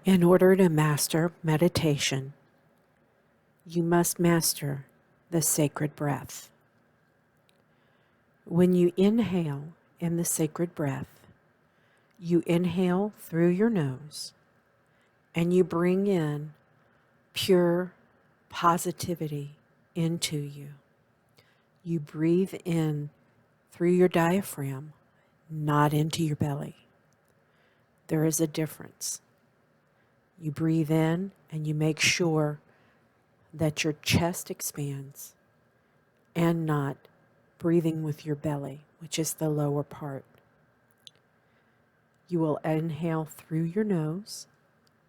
In order to master meditation, you must master the sacred breath. When you inhale in the sacred breath, you inhale through your nose and you bring in pure positivity into you. You breathe in through your diaphragm, not into your belly. There is a difference. You breathe in and you make sure that your chest expands and not breathing with your belly, which is the lower part. You will inhale through your nose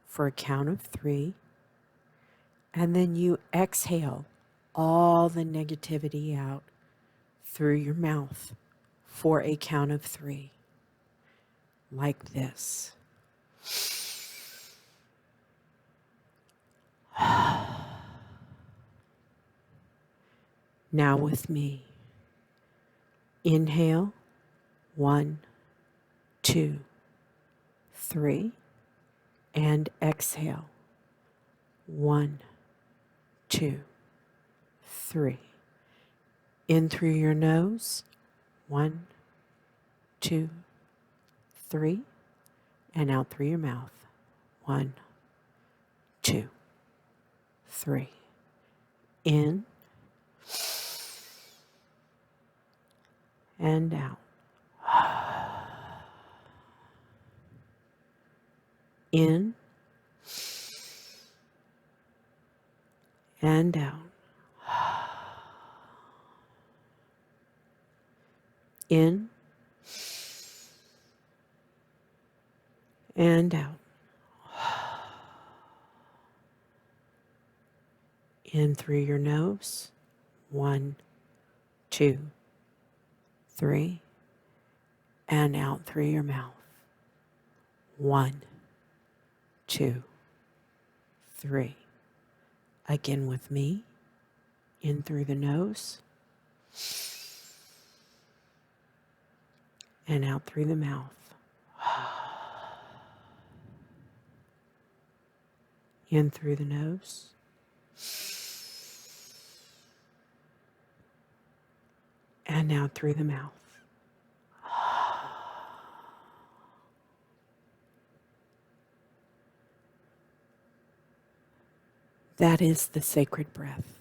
for a count of 3, and then you exhale all the negativity out through your mouth for a count of 3, like this. Now with me. Inhale, 1, 2, 3, and exhale, 1, 2, 3. In through your nose, 1, 2, 3, and out through your mouth, 1, 2, 3. In and out. In and out. In and out. In through your nose, 1, 2, 3, and out through your mouth, 1, 2, 3. Again with me. In through the nose and out through the mouth. In through the nose and out through the mouth. That is the sacred breath.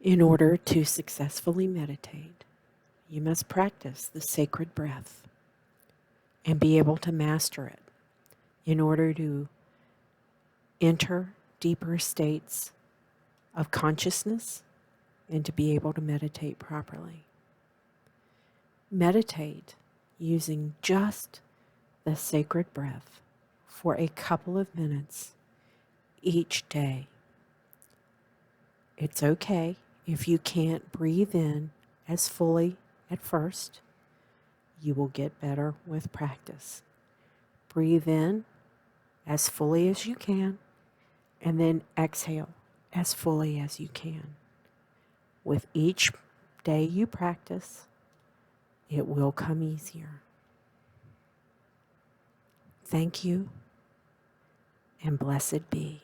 In order to successfully meditate, you must practice the sacred breath and be able to master it in order to enter deeper states of consciousness and to be able to meditate properly. Meditate using just the sacred breath for a couple of minutes each day. It's okay if you can't breathe in as fully at first. You will get better with practice. Breathe in as fully as you can, and then exhale as fully as you can. With each day you practice, it will come easier. Thank you, and blessed be.